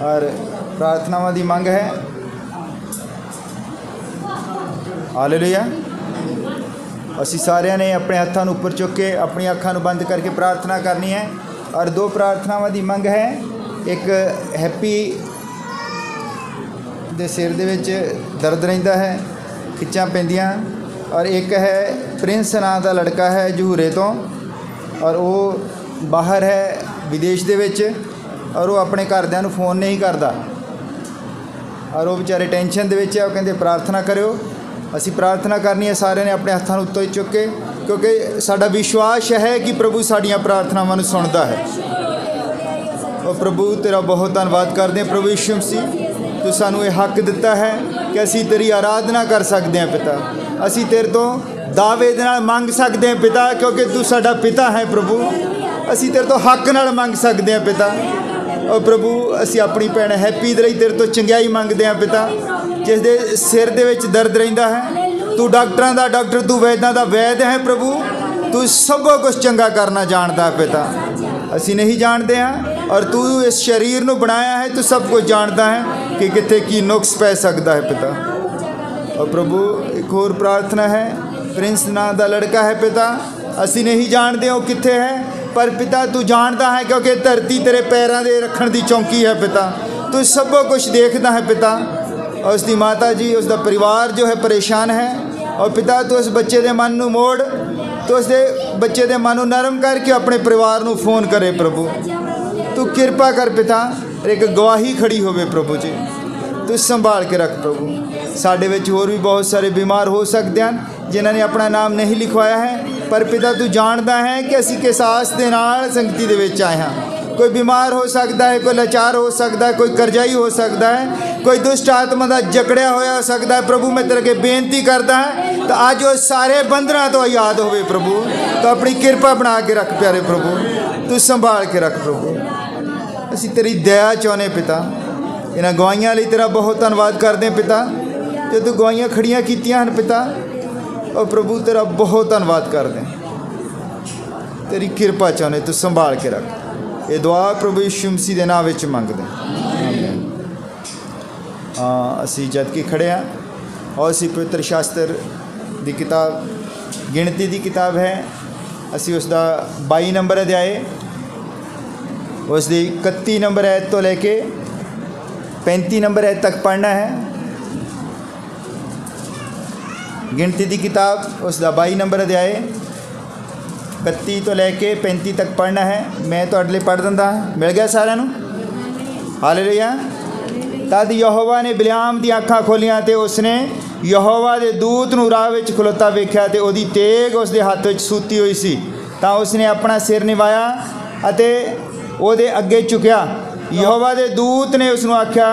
और प्रार्थनावां दी मंग है। हालेलुया। असी सारिਆਂ ने अपने हत्थों ਨੂੰ ਉੱਪਰ चुक के अपनी अखां ਨੂੰ बंद करके प्रार्थना करनी है। और दो प्रार्थनावां दी मंग है। एक हैप्पी दे सिर दे विच दर्द रहिंदा है, खिच्चां पैंदियां। और एक है प्रिंस नां दा लड़का है जहूरे तो, और वो बाहर है विदेश दे विच, और वो अपने घरदियां नूं फोन नहीं करता, और वो बेचारे टेंशन दे विच है। वो कहंदे प्रार्थना करियो। असी प्रार्थना करनी है सारे ने अपने हत्थों उत्तों चुक के, क्योंकि साडा विश्वास है कि प्रभु साडियां प्रार्थनावां नूं सुणदा है। और प्रभु तेरा बहुत धन्नवाद करते हैं। प्रभु यीशु मसीह तू सानू ये हक दिता है कि असी तेरी आराधना कर सकते हैं पिता। असी तेरे तो दावे दे नाल मंग सकते हैं पिता, क्योंकि तू साडा पिता है प्रभु। असी तेरे तो हक नाल मंग सकते हैं पिता। और प्रभु असी अपनी भैन हैप्पी दे लई तेरे तो चंगियाई मंगते हैं पिता, जिस दे सिर दे विच दर्द रहिंदा है। तू डॉक्टरां दा डॉक्टर, तू वैद्यां दा वैद्य है प्रभु। तू सब कुछ चंगा करना जानता है पिता, असी नहीं जानते हैं। और तू इस शरीर नूं बनाया है, तू सब कुछ जानता है कि कित्थे की नुक्स पै सकता है पिता। और प्रभु एक होर प्रार्थना है, प्रिंस नां दा लड़का है पिता। असी नहीं जानते वो कित्थे है, पर पिता तू जानता है, क्योंकि धरती तेरे पैरों दे रखण दी चौंकी है पिता। तू सब कुछ देखता है पिता। और उसकी माता जी, उसका परिवार जो है परेशान है। और पिता तू उस बच्चे के मन नूं मोड़, तो उसके बच्चे के मन नूं नरम करके अपने परिवार नूं फोन करे प्रभु। तू किरपा कर पिता, एक गवाही खड़ी होवे प्रभु जी। तू संभाल के रख प्रभु। साडे विच होर भी बहुत सारे बीमार हो सकते हैं जिन्होंने अपना नाम नहीं लिखवाया है, पर पिता तू जानता है कि असी किस आस दे नाल संगति दे विच आए हैं। कोई बीमार हो सकता है, कोई लाचार हो सकता है, कोई करजाई हो सकता है, कोई दुष्ट आत्मा का जकड़िया होया हो सकता है। प्रभु मैं तेरे के बेनती करता है तो अज वो सारे बंधना तो आज़ाद होवे प्रभु। तो अपनी किरपा बना के रख प्यारे प्रभु, तू संभाल के रख प्रभु। असी तेरी दया चाहते पिता। इन्हां गवाइयां लई तेरा बहुत धन्नवाद करते हैं पिता, जो तू गवाइयां खड़ियां कीतियां हैं पिता। और प्रभु तेरा बहुत धन्नवाद करते हैं, तेरी किरपा चाहते, तू संभाल के रख। ये दुआ प्रभु यीशु मसीह के नाम विच मंगदे हाँ। असी जद के खड़े हाँ, और असी पवित्र शास्त्र की किताब गिणती की किताब है, असी उसका 22 नंबर अध्याय, उसकी 31 नंबर आयत तो लेके 35 नंबर आयत तक पढ़ना है। गिणती की किताब उसका 22 नंबर अध्याय 31 तो लैके 35 तक पढ़ना है। मैं तो अगले पढ़ दिंदा, मिल गया सारिਆਂ ਨੂੰ। हालेलुया। तद यहोवा ने बिलाम दी अखां खोलियां ते उसने यहोवा दे दूत नूं राह विच खलोता वेख्या ते ओदी तेग उसदे हत्थ विच सूती हुई सी। तां उसने अपना सिर निवाया अते ओदे अगे झुकिया। यहोवा दे दूत ने उसनूं आख्या,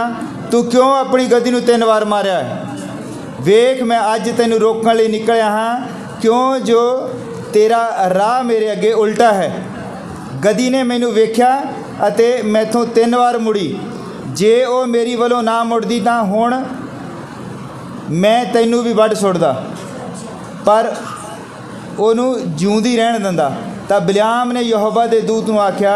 तू क्यों अपनी गद्दी नूं 3 वार मारिया है? वेख मैं अज तैनूं रोकण लई निकलिया हाँ, क्यों जो तेरा राह मेरे अगे उल्टा है। गद्दी ने मैनू वेख्या अते मैथों 3 वार मुड़ी। जे वो मेरी वालों ना मुड़दी तां हुण मैं तैनू भी वढ सुट्टदा, पर ओनू जिउंदी रहण दिंदा। तां बिलाम ने यहोवा दे दूत नूं आख्या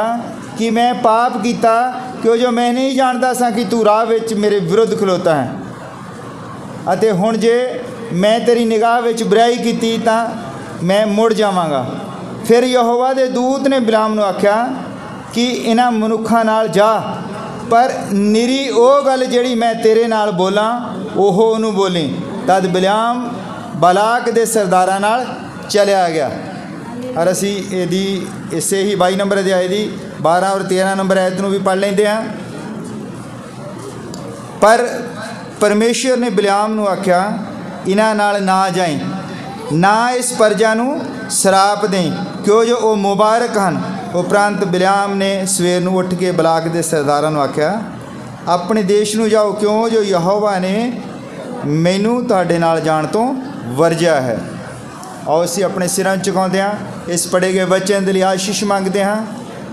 कि मैं पाप कीता, क्यों जो मैं नहीं जानता सा कि तू राह विच मेरे विरुद्ध खलोता है। अते हुण जे मैं तेरी निगाह विच बुराई कीती तां मैं मुड़ जावांगा। फिर यहोवा दे दूत ने बिलाम नूं आख्या कि इन्हां मनुखां नाल जा, पर निरी वो गल जिहड़ी मैं तेरे नाल बोलां ओहो उहनूं बोली। तद बिलाम बालाक दे सरदारां नाल चलिया गया। और असी इहदी इसे ही 22 नंबर अध्याय दी 12 और 13 नंबर आयत नूं भी पढ़ लैंदे हां। पर परमेश्वर ने बिलाम नूं आख्या, इन्हां नाल ना जाई, ना इस प्रजा नूं श्राप दें, क्यों जो वो मुबारक हैं। उपरंत बिलाम ने सवेर नूं उठ के बलाक दे सरदारां नूं आख्या, अपने देश नूं जाओ, क्यों जो यहोवा ने मैनू तुहाडे नाल जाण तो वरजिया है। और असीं अपने सिरां झुकाउंदे हां, इस पढ़े गए वचन दे लई आशीष मंगदे हां।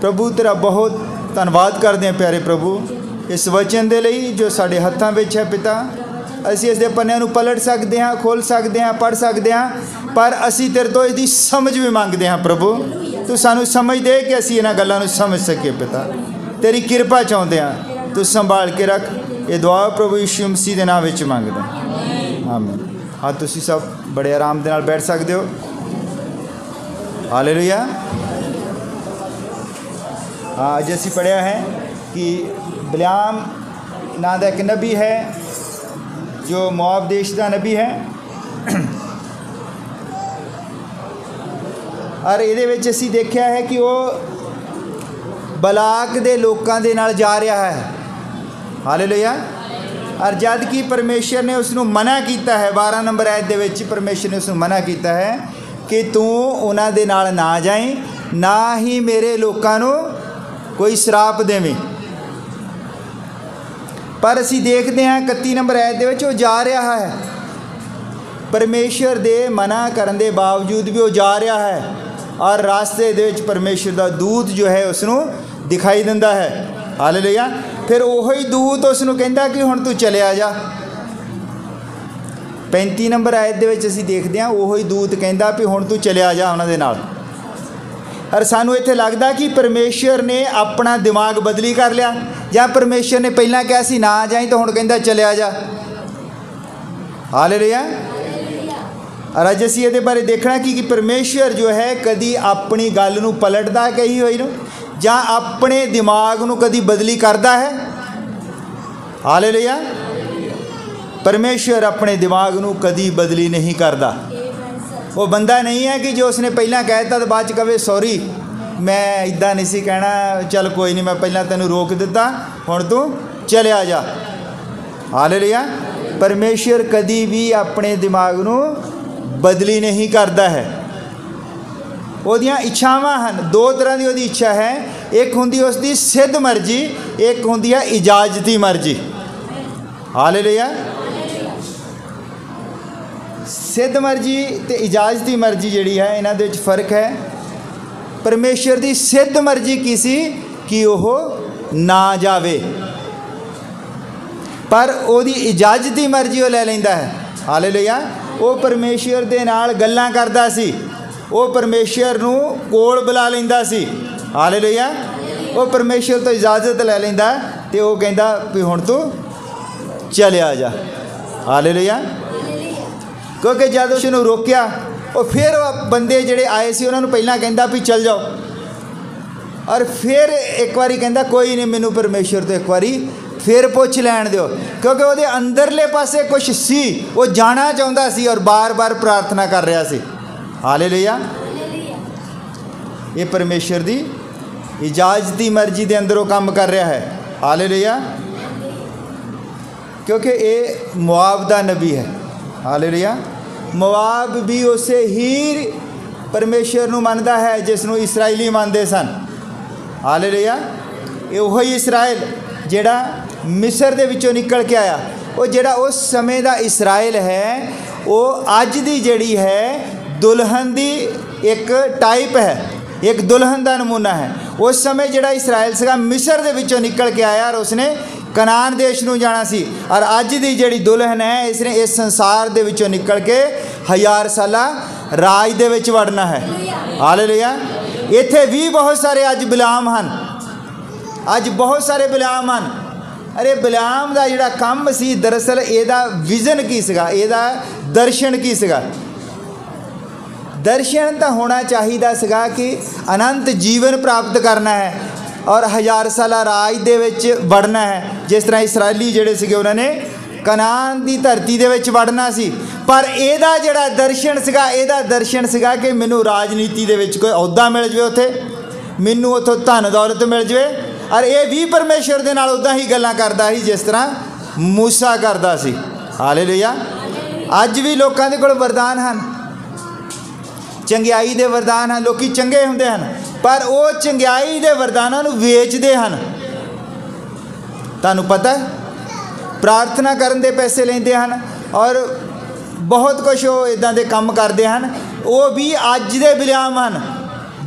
प्रभु तेरा बहुत धन्नवाद करदे हां प्यारे प्रभु, इस वचन दे लई जो साडे हत्थां विच है पिता। असीं इस दे पन्निਆਂ ਨੂੰ पलट सकते हाँ, खोल सकते हाँ, पढ़ सकते हाँ, पर असीं तेरे तो इसकी समझ भी मंगते हाँ प्रभु। तू सानू समझ दे कि असीं इन्हां गल्लां नूं समझ सकीए पिता। तेरी किरपा चाहुंदे हाँ, तू संभाल के रख। ये दुआ प्रभु यीशु मसीह के नाम विच मंगदा, आमीन। हाँ, तुसी सब बड़े आराम दे नाल बैठ सकते हो। हालेलुया। हाँ, अज असीं पढ़िया है कि बिलाम नाम का एक नबी है जो मोआब देश का नबी है, और ये असीं देखा है कि वो बलाक दे लोकां दे नाल जा रहा है। हालेलुया। और जद कि परमेश्वर ने उसनू मना किया है, 12 नंबर आयत दे विच परमेश्वर ने उसनू मना किया है कि तू उन्हां दे नाल ना जाई, ना ही मेरे लोकां नू कोई श्राप देवें। पर असीं देखते हैं 31 नंबर आयत दे विच वो जा रहा है, परमेश्वर दे मना करन दे बावजूद भी वो जा रहा है, और रास्ते दे विच परमेश्वर दा दूत जो है उसनू दिखाई दिंदा है। हालेलुया। फिर वही दूत उसनू कहंदा कि हुण तू चलिया जा। 35 नंबर आयत दे विच असीं देखते हैं वही दूत कहंदा भी हुण तू चलिया जा उन्हां दे नाल। और सानू इत्थे लगदा कि परमेश्वर ने अपना दिमाग बदली कर लिया, जां परमेश्वर ने पहलां कहा सी ना जाई तो हुण कहंदा चलिया जा। हालेलुया। और अज असीं इहदे बारे देखना कि परमेश्वर जो है कदी अपनी गल नूं पलटदा कही होई नूं, जां अपने दिमाग नूं कदी बदली करदा है। हालेलुया। परमेश्वर अपने दिमाग नूं कदी बदली नहीं करदा। वो बंदा नहीं है कि जो उसने पहला कहता तो बाद कहे सॉरी मैं इदा नहीं सी कहना, चल कोई नहीं मैं पहला तेनू रोक दिता, हुण तू चलिया जा। हालेलुया। परमेश्वर कदी भी अपने दिमाग नूं बदली नहीं करता है। ਉਹਦੀਆਂ इच्छावां हैं, 2 तरह की ਉਹਦੀ इच्छा है, एक ਹੁੰਦੀ उसकी सिद्ध मर्जी, एक ਹੁੰਦੀ है इजाजती मर्जी। हालेलुया। सिद्ध मर्जी तो इजाजती मर्जी जिहड़ी है इन्हां दे विच फर्क है। परमेश्वर की सिद्ध मर्जी की सी कि वह ना जावे, पर ਉਹਦੀ इजाजती मर्जी वो ले लैंदा है। हालेलुया। वो परमेश्वर दे नाल गल्लां करदा सी, वो परमेश्वर नूं कोल बुला लैंदा सी। हालेलुया। वो परमेश्वर तो इजाजत ले लैंदा ते वो कहंदा भी हुण तू चलिया जा। हालेलुया। क्योंकि जद उसनूं रोकिया वो फिर बंदे जिहड़े आए सी उन्हां नूं पहलां कहंदा भी चल जाओ, और फिर एक बारी कहंदा कोई नहीं मैनूं परमेश्वर तो एक बारी फिर पुछ लैण दिओ, क्योंकि वो अंदरले पासे कुछ सी, वो जाना चाहुंदा सी और बार बार प्रार्थना कर रहा सी। हालेलुया। ये परमेश्वर की इजाजती मर्जी के अंदर वो काम कर रहा है। हालेलुया। क्योंकि ये मोआब दा नबी है। हालेलुया। मोआब भी उसे ही परमेश्वर नूं मनदा है जिसनूं इसराइली मानते सन। हालेलुया। ये वही इसराइल जिहड़ा मिस्र दे विचों निकल के आया, वो जिहड़ा उस समय का इसराइल है वो अज दी जिहड़ी है दुल्हन दी एक टाइप है, एक दुल्हन का नमूना है। उस समय जिहड़ा इसराइल सगा मिस्र दे विचों निकल के आया और उसने कनान देश नूं जाना सी, और अज दी जिहड़ी दुल्हन है इसने इस संसार दे विचों निकल के 1000 साला राज दे विच वड़ना है। हालेलुया। इत्थे भी बहुत सारे अज बिलाम हैं, अज बहुत सारे बिलाम हैं। अरे बिलाम का जिहड़ा काम सी दरअसल इहदा विजन की सीगा, इहदा दर्शन की सीगा। दर्शन तो होना चाहिए सीगा कि अनंत जीवन प्राप्त करना है और 1000 साला राज दे विच वड़ना है, जिस तरह इसराइली जिहड़े सीगे उन्होंने कनान की धरती दे विच वड़ना सी। पर इहदा जिहड़ा दर्शन सीगा, इहदा दर्शन सीगा कि मैनू राजनीति दे विच कोई अहुदा मिल जाए, उत्थे मैनू उत्थों धन दौलत मिल जाए, और ये भी परमेश्वर दे नाल उदां ही गल्लां करदा ही जिस तरह मूसा करदा सी। हालेलुया। अज भी लोकां दे कोल वरदान हैं, चंगियाई दे वरदान हैं, लोग चंगे हुंदे हैं, पर वो चंगियाई दे वरदानां नूं वेचदे हैं। तुहानूं पता है, प्रार्थना करन दे पैसे लैंदे हैं और बहुत कुछ वो इदां दे काम करते हैं। वो भी अज दे बिलाम हैं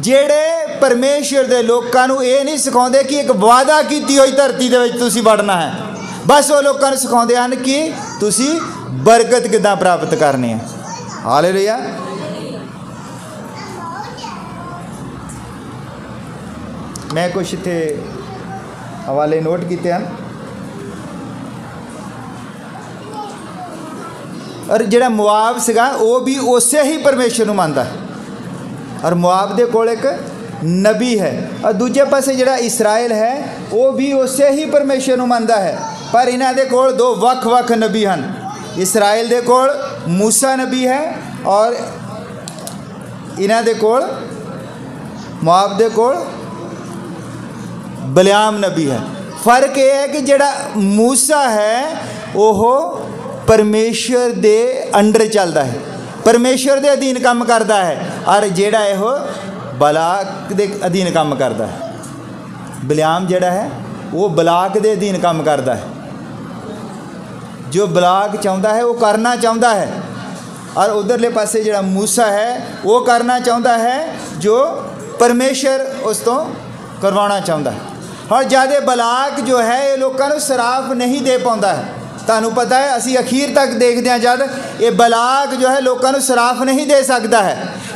ਜਿਹੜੇ परमेश्वर के लोगों ये नहीं सिखाते कि एक वादा की हुई धरती दे विच तुसीं वड़ना है, बस वो लोगों सिखाते हैं कि तुसीं बरकत किदां प्राप्त करनी है। हालेलुया। मैं कुछ इत्थे हवाले नोट किए हैं। और जिहड़ा मुआब सीगा वो भी उसे ही परमेश्वर नूं मनदा है, और मुआब दे कोल एक नबी है। और दूजे पासे जिहड़ा इसराइल है वो भी उसे ही परमेश्वर नूं मनदा है, पर इन्हां दे कोल दो वख-वख नबी हन। इसराइल दे कोल मूसा नबी है और इन्हां दे कोल मुआब दे कोल बलियाम नबी है। फर्क ये है कि जिहड़ा मूसा है वह परमेश्वर दे अंडर चलता है, परमेश्वर दे अधीन काम करता है, और जिहड़ा इहो बलाक दे अधीन काम करता है। बलियाम जिहड़ा है वो बलाक दे अधीन काम करता है, जो बलाक चाहता है वो करना चाहता है, और उधरले पासे जिहड़ा मूसा है वो करना चाहता है जो परमेश्वर उस तो करवाना चाहता है। और ज़्यादा बलाक जो है ये लोगों को सराफ नहीं दे पाता है। तुहानू पता है असी अखीर तक देखते हैं जब ये बलाक जो है लोगों को सराफ नहीं दे सकता है,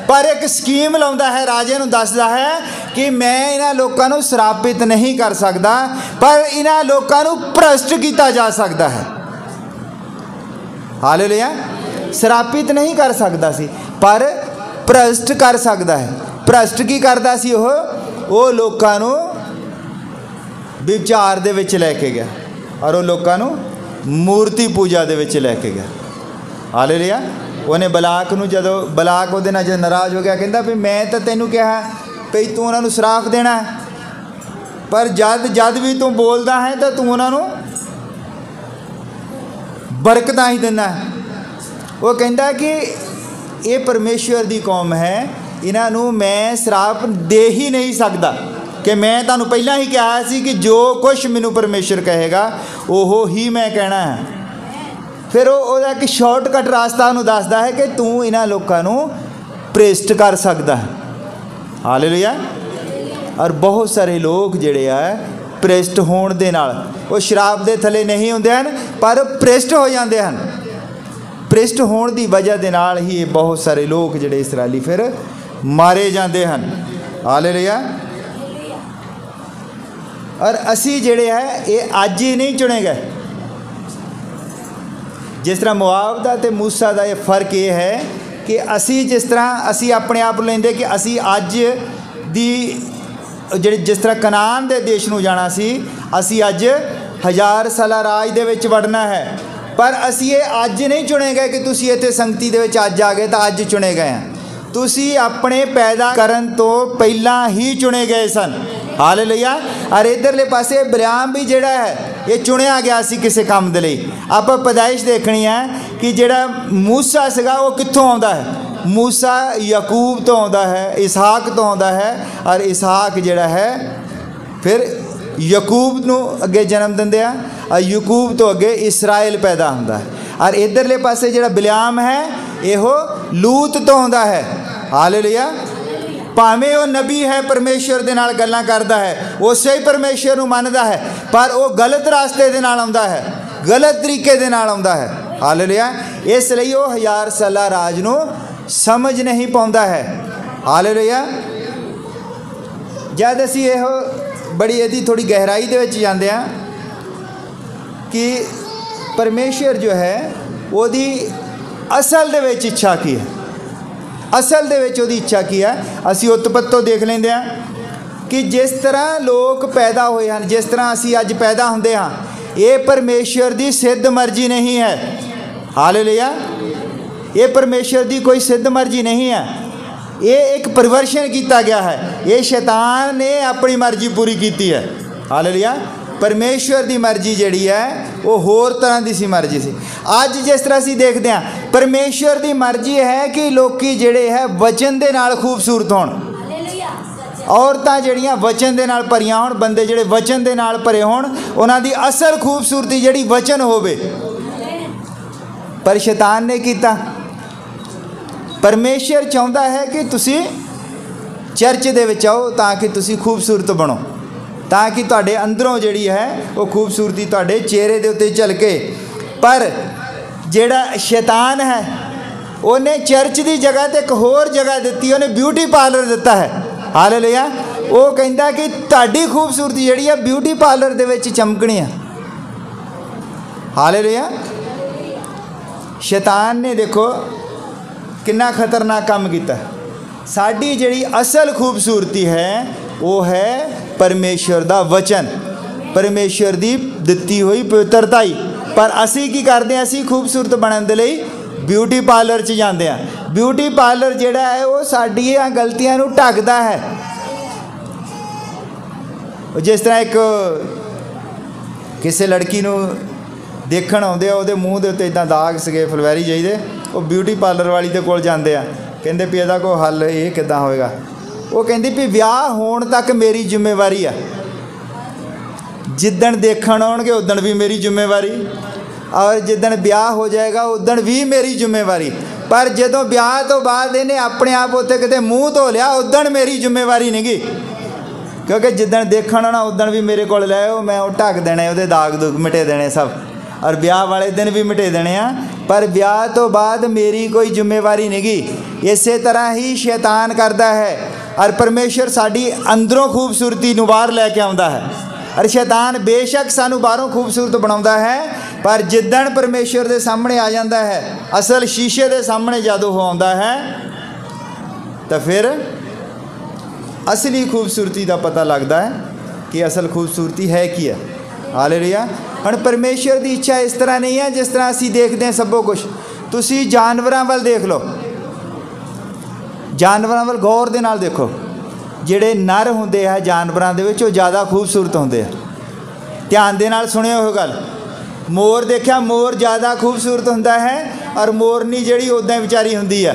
पर एक स्कीम लाता है, राजे नूं दसदा है कि मैं इन्हां लोगों को सरापित नहीं कर सकता, पर इन्हां लोगों को भ्रष्ट किया जा सकता है। हालेलुया। सरापित नहीं कर सकता सी पर भ्रष्ट कर सकता है। भ्रष्ट की करता सी वो लोगों को विचार दे विच लैके गया, और वो लोगों को मूर्ति पूजा दे विच लैके गया। हालेलुया। उन्हें बलाक नूं जदों बलाक उहदे नाल जद नाराज़ हो गया, कहंदा भी मैं तो तैनूं कहा भी तू उन्हां नूं सराफ देना है, पर जद भी तू बोलदा है तो तू उन्हां नूं बरकतां ही दिंदा है। वो कहंदा कि ये परमेश्वर दी कौम है, इन्हां नूं मैं सराप दे ही नहीं सकता, कि मैं तुहानूं पहलां ही कहा सी कि जो कुछ मैनूं परमेश्वर कहेगा वो ही मैं कहना है। फिर वो एक शॉर्टकट रास्ता उन्होंने दसदा है कि तू इन्हां लोगों को भ्रष्ट कर सकता है। हालेलुया। और बहुत सारे लोग जिहड़े आ भ्रष्ट होण दे नाल वो शराब दे थले नहीं हुंदे हन, पर भ्रष्ट हो जाते हैं। भ्रष्ट होण दी वजह दे नाल ही बहुत सारे लोग जिहड़े इसराइली फिर मारे जाते हैं। हालेलुया। और असी जिहड़े है ये अज ही नहीं चुने गए। जिस तरह मुआब दा ते मूसा दा ये फ़र्क ये है कि असी जिस तरह असी अपने आप लेंदे कि असी अज दी जिहड़ी जिस तरह कनान दे देश नूं जाना सी, असी अज 1000 साला राज दे विच वड़ना है, पर असी ये अज नहीं चुने गए कि तुसी इत्थे संगति दे विच अज आ गए तो अज चुने गए हैं। तुसी अपने पैदा करन तो पहला ही चुने गए सन। हालेलुया। और इधरले पासे बलियाम भी जिहड़ा है ये चुनिया गया सी किसी काम दे लई। आपां पैदाइश देखनी है कि जिहड़ा मूसा सीगा वो कित्थों आउंदा है। मूसा याकूब तो आउंदा है, इसहाक तो आउंदा है, और इसहाक जिहड़ा है फिर याकूब नूं अगे जन्म दिंदे आ, और याकूब तो अगे इसराइल पैदा हुंदा है। और इधरले पासे जिहड़ा बलियाम है इहो लूत तो आउंदा है। हालेलुया। भावें वो नबी है, परमेश्वर दे नाल गल्लां करदा है, उसे ही परमेश्वर नूं मनदा है, पर वो गलत रास्ते दे नाल आउंदा है, गलत तरीके दे नाल आउंदा है। हालेलुया। इसलिए वो 1000 साला राज नूं समझ नहीं पाउंदा है। हालेलुया। जद असीं इहो बड़ी इहदी थोड़ी गहराई दे विच जांदे आ कि परमेश्वर जो है ओदी असल दे विच इच्छा की है, असल दे विच ओदी इच्छा की है। असीं उत्पत्तो देख लैंदे आ कि जिस तरह लोग पैदा होए हैं, जिस तरह असीं अज पैदा हुंदे हां, ये परमेश्वर दी सिद्ध मर्जी नहीं है। हालेलुया। ये परमेश्वर दी कोई सिद्ध मर्जी नहीं है, ये एक परिवर्षण किया गया है, ये शैतान ने अपनी मर्जी पूरी की है। हालेलुया। परमेश्वर की मर्जी जिहड़ी है वो होर तरह की सी मर्जी सी। अज जिस तरह असीं देखते हैं परमेश्वर की मर्जी है कि लोकी जिहड़े है वचन दे नाल खूबसूरत होण, औरतां जिहड़ियां वचन दे नाल भरियां होण, बंदे जिहड़े वचन दे नाल भरे होण, उन्हां दी असल खूबसूरती जिहड़ी वचन होवे। पर शैतान ने कीता। परमेश्वर चाहुंदा है कि तुसी चर्च दे विच आओ ताकि तुसी खूबसूरत बनो, ताकि तुहाडे अंदरों जिहड़ी है वो खूबसूरती तुहाडे चेहरे दे उत्ते झलके। पर जिहड़ा शैतान है उन्हें चर्च की जगह ते एक होर जगह दी, उन्हें ब्यूटी पार्लर दिता है। हालेलुया। वो कहंदा कि तुहाडी खूबसूरती जिहड़ी है ब्यूटी पार्लर दे विच चमकनी है। हालेलुया। शैतान ने देखो कितना खतरनाक काम किया। साड़ी जिहड़ी असल खूबसूरती है वो है परमेश्वर दा वचन, परमेश्वर दी दित्ती हुई पवित्रता ही। पर असी की करते हैं, असी खूबसूरत बनने दे लई ब्यूटी पार्लर च जाते हैं। ब्यूटी पार्लर जिहड़ा है वो साडियां गलतियां नूं ढकदा है। जिस तरह एक किसी लड़की नूं देखण आउंदे आ, उहदे मूँह दे उत्ते इदां दाग सगे फुलवैरी जाइदे, वो ब्यूटी पार्लर वाली दे कोल जांदे आ, कहंदे भी इहदा कोई हल ये किदां होएगा। वो कहंदी भी विआह होण तक मेरी जिम्मेवारी आ, जिद्दण देखण आउणगे उद्दण भी मेरी जिम्मेवारी, और जिद्दण ब्याह हो जाएगा उद्दण भी मेरी जिम्मेवारी। पर जदों ब्याह तो बाद इन्हें अपने आप उत्ते किते मूँह धो लिया उद्दण मेरी जिम्मेवारी नहीं गी, क्योंकि जिद्दण देखण आना उद्दण भी मेरे कोल लाओ, मैं वो ढक देने, उहदे दाग दुग मिटे देने सब, और ब्याह वाले दिन भी मिटे देने आ, पर ब्याह तो बाद मेरी कोई जिम्मेवारी नहीं गी। इस तरह ही शैतान करता है। और परमेश्वर साड़ी अंदरों खूबसूरती नूं बाहर लैके आउंदा है, और शैतान बेशक सानू बाहरों खूबसूरत बनाउंदा है, पर जिद्दण परमेश्वर के सामने आ जाता है, असल शीशे के सामने जदों हो आउंदा है, तो फिर असली खूबसूरती का पता लगता है कि असल खूबसूरती है की है। हालेलुया। हुण परमेश्वर की इच्छा इस तरह नहीं है जिस तरह असी देखते हैं सबो कुछ। तुसी जानवरां वल देख लो, जानवरां वल गौर दे नाल देखो, जिहड़े नर हुंदे आ जानवरां दे विच वो ज़्यादा खूबसूरत हुंदे आ। ध्यान दे नाल सुणिओ ओह गल। मोर देखिया, मोर ज़्यादा खूबसूरत हुंदा है, और मोरनी जिहड़ी उदां विचारी हुंदी आ,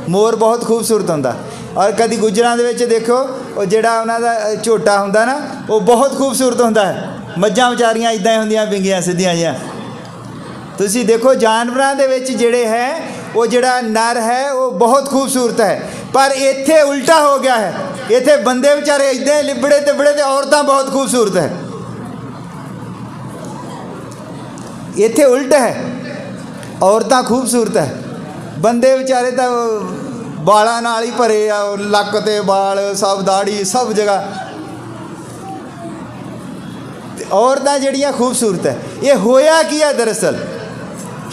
मोर बहुत खूबसूरत हुंदा। और कभी गुजरां दे विच देखो वो जिहड़ा उन्हां दा झोटा हुंदा ना, वो बहुत खूबसूरत हुंदा है। मज्जां विचारियां इदां ही हुंदियां विंगियां सिद्धियां जिहियां। तुसीं देखो जानवरां दे विच जिहड़े है वो जिहड़ा नर है वो बहुत खूबसूरत है, पर इत्थे उल्टा हो गया है। इत्थे बंदे बेचारे इदां ही लिबड़े तिबड़े, ते औरतां बहुत खूबसूरत है। इत्थे उल्ट है, औरतां खूबसूरत है, बंदे बेचारे तो बालां नाल ही भरे आ, लक ते बाल सब, दाड़ी सब जगह, औरतां जिहड़ियां खूबसूरत है। ये होया की है? दरअसल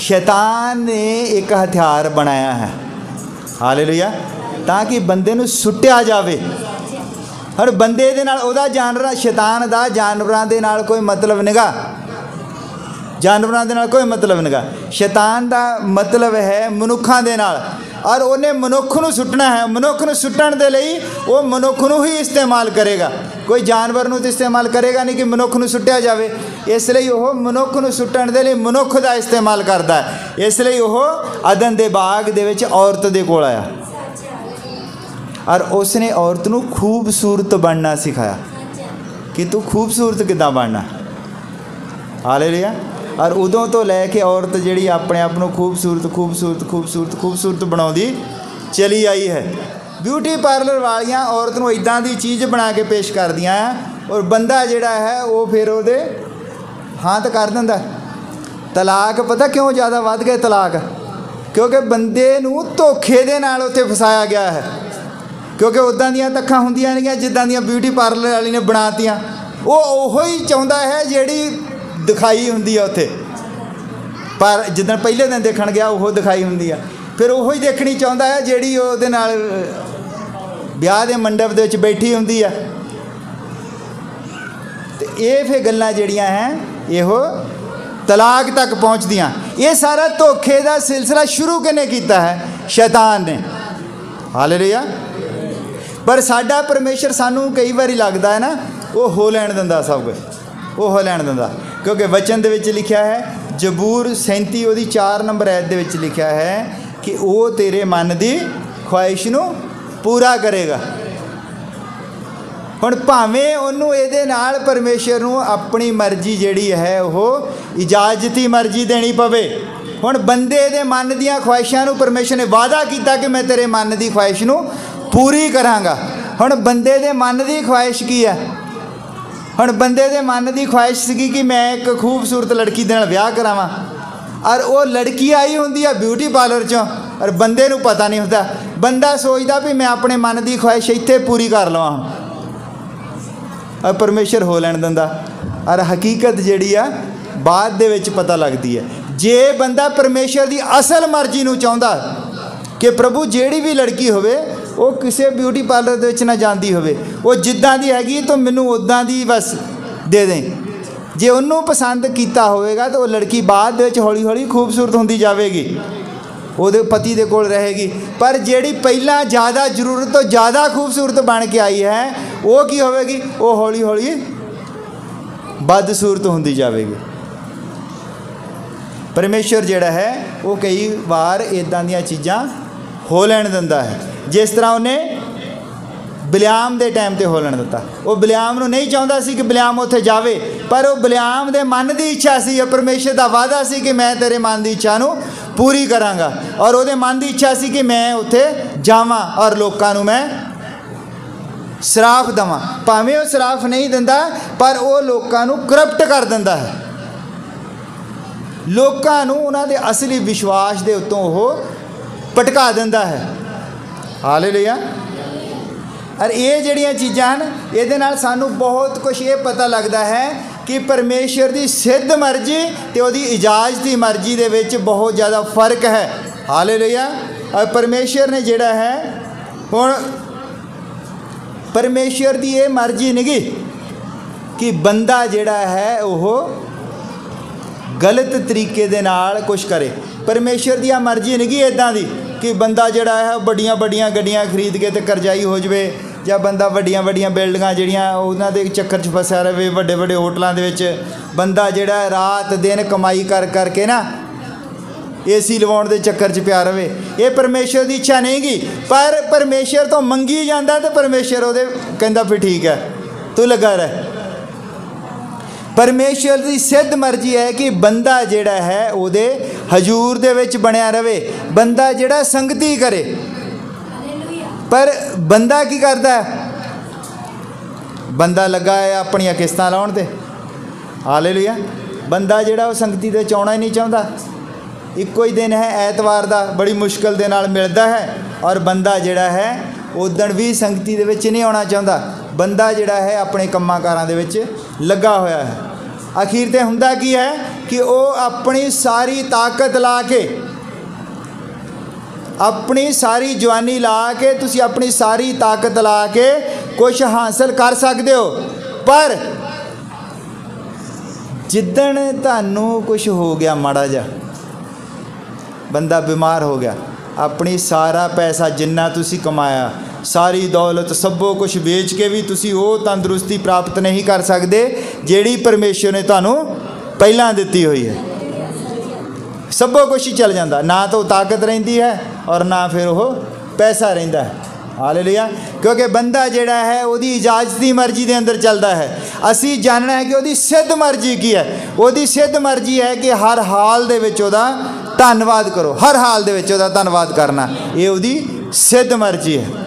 शैतान ने एक हथियार बनाया है, हालेलुया, ताकि बंदे नूं सुट्टिया जावे। हर बंदे दे नाल ओहदा जानवर, शैतान दा जानवरां दे नाल कोई मतलब निगा, जानवरां दे नाल कोई मतलब निगा। शैतान दा मतलब है मनुखां दे नाल, और उन्हें मनुख नूं सुट्टना है। मनुख नूं सुट्टण दे लई वो मनुख नूं ही इस्तेमाल करेगा, कोई जानवर नूं तो इस्तेमाल करेगा नहीं कि मनुख नूं सुट्टिया जावे। इसलिए वह मनुख नूं सुट्टण दे लई मनुख दा इस्तेमाल करता है। इसलिए वह अदन दे बाग दे विच औरत दे कोल आया, और उसने औरत नूं खूबसूरत बनना सिखाया कि तू खूबसूरत किदां बनना। हालेलुया। और उदों तो लैके औरत जिहड़ी अपने आप नूं खूबसूरत खूबसूरत खूबसूरत खूबसूरत बनाउंदी चली आई है। ब्यूटी पार्लर वालियां औरत नूं इदां दी चीज़ बना के पेश करदियां, और बंदा जिहड़ा है वो फिर उहदे हाँ तो कर दिंदा। तलाक पता क्यों ज़्यादा वध गए तलाक? क्योंकि बंदे नूं धोखे दे नाल उत्थे फसाया गया है। क्योंकि उदां दियां तक्कां हुंदियां नहीं जिद्दां दियां ब्यूटी पार्लर वाली ने बनातियां। वो ओहो ही चाहुंदा है जिहड़ी दिखाई हुंदी है उत्थे, पर जिद्दण पहले दिन देखण गया वो दिखाई हुंदी है। फिर ओहो ही देखनी चाहुंदा है जिहड़ी उहदे नाल ब्याह दे मंडप दे विच बैठी हुंदी है। ते ये फिर गल्लां जिहड़ियां हैं इहो तलाक तक पहुँचदियाँ। ये सारा धोखे का सिलसिला शुरू किने कीता है? शैतान ने। हालेलुया। पर साडा परमेश्वर सानू कई बारी लगता है ना वो हो लैण दिंदा, सब कुछ वो हो लैण दिंदा, क्योंकि वचन दे विच लिखिया है जबूर 37 ਉਹਦੀ 4 नंबर ऐत दे विच लिखिया है कि वो तेरे मन की ख्वाहिश नूं पूरा करेगा। हुण भावें उन्होंने ये नाल परमेश्वर नूं अपनी मर्जी जिहड़ी है वो इजाजती मर्जी देनी पवे। हुण बंदे दे मन दीयां ख्वाहिशां नूं परमेश्वर ने वादा किया कि मैं तेरे मन की ख्वाहिश नूं पूरी करांगा। हुण बंदे दे मन की ख्वाहिश की है? हुण बंदे दे मन की ख्वाहिश सी कि मैं एक खूबसूरत लड़की दे नाल ब्याह करावां, और वो लड़की आई हुंदी है ब्यूटी पार्लर चों, और बंदे नूं पता नहीं होता। बंदा सोचदा भी मैं अपने मन की ख्वाहिश इत्थे पूरी कर लवां, और परमेश्वर हो लैण दिंदा। और हकीकत जिहड़ी आ बाद दे विच पता लगदी है। जे बंदा परमेश्वर की असल मर्जी नूं चाहुंदा कि प्रभु जिहड़ी भी लड़की होवे वो किसी ब्यूटी पार्लर दे विच ना जांदी होवे, वो जिद्दां दी हैगी तो मैनूं उदां दी बस दे दें। जे उन्होंने पसंद किया होएगा तो वो लड़की बाद विच हौली हौली खूबसूरत होंदी जाएगी, वो पति दे कोल रहेगी। पर जिहड़ी पहला ज़्यादा जरूरत तो ज़्यादा खूबसूरत बन के आई है वो की होवेगी, वो हौली हौली बदसूरत होंदी जाएगी। परमेश्वर जिहड़ा है वो कई बार इदां दियां चीज़ां हो लैण दिंदा है, जिस तरह उन्हें बिलियाम के टाइम पर हो लैण दिता। वो बिलियाम नूं नहीं चाहुंदा सी कि बिलियाम उत्थे जावे, पर वो बिलियाम दे मन की इच्छा सी, परमेश्वर का वादा सी कि मैं तेरे मन की इच्छा नूं पूरी करांगा। और वो मन की इच्छा सी कि मैं उत्थे जावां और लोकां नूं मैं श्राप देवां। भावें वो श्राप नहीं दिंदा पर वो लोकां नूं करप्ट कर दिंदा है, लोकां नूं उन्हां दे असली विश्वास दे उत्तों वो भटका दिंदा है। हालेलुया। और ये जिहड़ियां चीज़ां हैं इहदे नाल सानूं बहुत कुछ ये पता लगता है कि परमेश्वर की सिद्ध मर्जी तो वो इजाज़ती मर्जी दे विच बहुत ज़्यादा फर्क है। हालेलुया। और परमेश्वर ने जिहड़ा है हुण परमेश्वर की ये मर्जी नहीं कि बंदा जिहड़ा है वह गलत तरीके दे नाल कुछ करे। परमेश्वर की मर्जी नहीं इदां दी कि बंदा जिहड़ा है बड़ियां बड़ियां गड्डियां खरीद के तो करजाई हो जाए, या बंदा वड्डियां वड्डियां बिल्डिंगां जिहड़ियां उन्हां दे चक्कर च फसिया रहे, वड्डे वड्डे होटलों के विच बंदा जिहड़ा रात दिन कमाई कर करके ना AC लवाउण दे चक्कर च पिया रहे। ये परमेश्वर की इच्छा नहीं गी, पर परमेश्वर तो मंगी जाता तो परमेश्वर उहदे कहंदा फिर ठीक है तू लगा रह। परमेश्वर की सिद्ध मर्जी है कि बंदा जिहड़ा है उहदे हजूर दे विच बनिया रहे, बंदा जिहड़ा संगति करे। पर बंदा की करता है, बंदा लगा है अपनियां किस्तां लाउण ते। हालेलुया। बंदा जिहड़ा वो संगति दे आउणा ही नहीं चाहुंदा। इक्को ही दिन है ऐतवार दा, बड़ी मुश्किल दे नाल मिलदा है, और बंदा जिहड़ा है उदण भी संगति दे विच नहीं आउणा चाहुंदा। बंदा जिहड़ा है अपने कम्मां कारां दे विच लगा होया है। अखीर ते हुंदा की है कि वो अपनी सारी ताकत ला के, अपनी सारी जवानी ला के, तुसी अपनी सारी ताकत ला के कुछ हासिल कर सकते हो, पर जिद्दण तुहानूं कुछ हो गया माड़ा जा, बंदा बीमार हो गया, अपनी सारा पैसा जिन्ना तुसी कमाया, सारी दौलत सबो कुछ बेच के भी तुसी वो तंदुरुस्ती प्राप्त नहीं कर सकते जिहड़ी परमेश्वर ने तुहानूं पहलां दित्ती हुई है। सबो कुछ ही चल जाता, ना तो ताकत रहिंदी है और ना फिर वो पैसा रहिंदा है। हालेलुया। क्योंकि बंदा जिहड़ा है उहदी इजाजती मर्जी के अंदर चलता है। असी जानना है कि उहदी सिद्ध मर्जी की है। उहदी सिद्ध मर्जी है कि हर हाल दे विच उहदा धन्नवाद करो, हर हाल दे विच उहदा धन्नवाद करना, ये उहदी सिद्ध मर्जी है।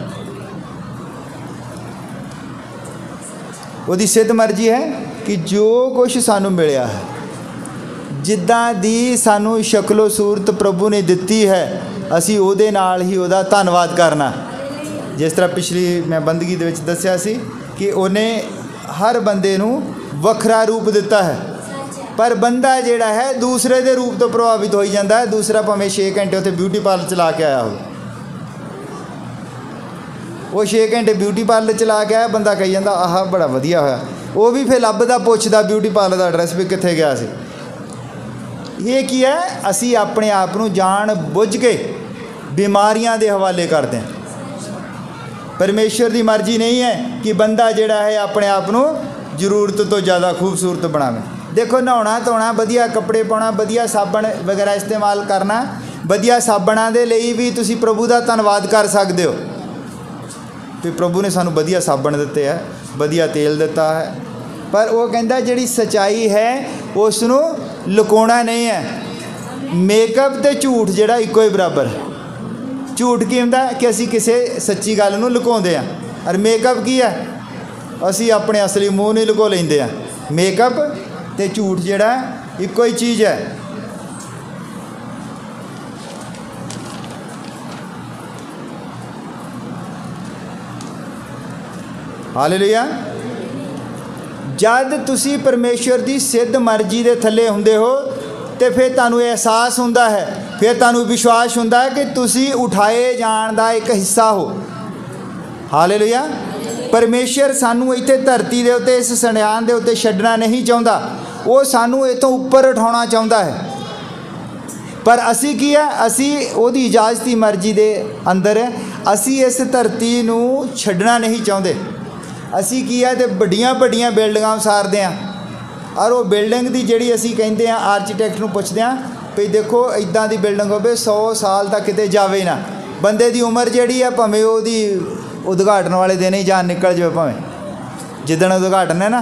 उहदी सिद्ध मर्जी है कि जो कुछ सानू मिलिया है, जिद्दां दी सानू शक्लो सूरत प्रभु ने दित्ती है, असी उहदे नाल ही उहदा धन्नवाद करना। जिस तरह पिछली मैं बंदगी दे विच दस्सिया सी कि उन्हें हर बंदे नूं वखरा रूप दिता है, पर बंदा जिहड़ा है दूसरे दे रूप तो प्रभावित हो ही जाता है। दूसरा भावें 6 घंटे उत्थे ब्यूटी पार्लर चला के आया हो, वो 6 घंटे ब्यूटी पार्लर चला के आया, बंदा कही जाता आह बड़ा वधिया होया, वो भी फिर लभदा पुछदा ब्यूटी पार्लर का एड्रैस भी कित्थे गया सी। ये की है, असी अपने आप नूं जान बुझ के बीमारियां दे हवाले करते हैं। परमेश्वर की मर्जी नहीं है कि बंदा जिहड़ा है अपने आप नूं जरूरत तो ज़्यादा खूबसूरत बनावे। देखो नहाउणा धोना, वधिया कपड़े पाउणा, वधिया साबण वगैरह इस्तेमाल करना, वधिया साबणां दे लई भी तुसी प्रभु का धन्नवाद कर सकते हो कि प्रभु ने सानू वधिया साबण दिते है, वधिया तेल दिता है। पर वो कहता जिहड़ी सच्चाई है उसनूं लुकाउणा नहीं है। मेकअप ते झूठ जिहड़ा इक्को ही बराबर है। झूठ की हुंदा कि असी किसी सच्ची गल नूं लुकाउंदे आ, और मेकअप की है असी अपने असली मूँह नहीं लुको लैंदे आ। मेकअप ते झूठ जिहड़ा इक्को ही चीज़ है। हालेलुया। जद तुसी परमेश्वर की सिद्ध मर्जी के थले हुंदे हो तो फिर तुहानूं एहसास हुंदा है, फिर तुहानूं विश्वास हुंदा है कि तुसीं उठाए जाण दा एक हिस्सा हो। हालेलुया। परमेश्वर सानूं इत्थे धरती दे उत्ते इस संयान दे उत्ते छड्डना नहीं चाहुंदा, वो सानूं इत्थों उपर उठाउणा चाहुंदा है। पर असी की है, असी ओहदी इजाजती मर्जी दे अंदर है, असी इस धरती नूं छड्डना नहीं चाहुंदे। असी की है, तो बड़ियां बड़ियां बिल्डिंगां उसारदे हैं, और वो बिल्डिंग की जिहड़ी असी कहंदे हैं, आर्कीटैक्ट नूं पुछदे हैं भी देखो इदां दी बिल्डिंग होवे 100 साल तक किते जावे ना, बंदे दी उम्र जिहड़ी है भावें ओहदी उद्घाटन वाले दिन ही जान निकल जाए, भावें जिदण उद्घाटन है ना